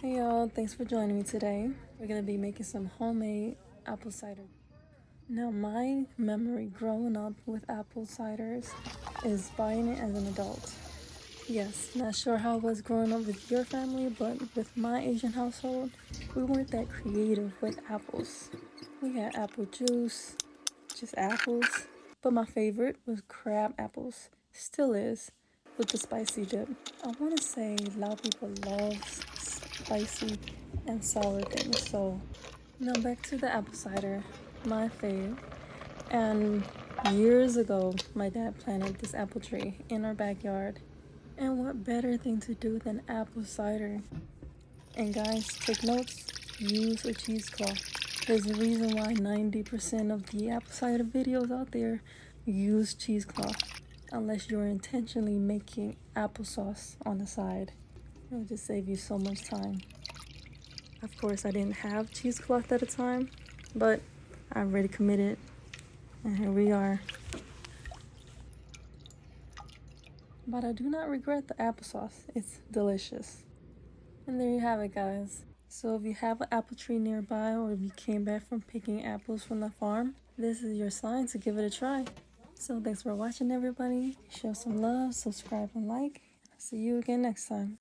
Hey y'all, thanks for joining me today. We're gonna be making some homemade apple cider. Now, my memory growing up with apple ciders is buying it as an adult. Yes, not sure how it was growing up with your family, but with my Asian household, we weren't that creative with apples. We had apple juice, just apples. But my favorite was crab apples. Still is, with the spicy dip. I want to say a lot of people love spicy and sour things. So now back to the apple cider, my fave. And years ago, my dad planted this apple tree in our backyard. And what better thing to do than apple cider? And guys, take notes, use a cheesecloth. There's a reason why 90% of the apple cider videos out there use cheesecloth. Unless you're intentionally making applesauce on the side. It'll just save you so much time. Of course, I didn't have cheesecloth at the time, but I already committed, and here we are. But I do not regret the applesauce. It's delicious. And there you have it, guys. So if you have an apple tree nearby, or if you came back from picking apples from the farm, this is your sign to give it a try. So thanks for watching, everybody. Show some love, subscribe and like. I'll see you again next time.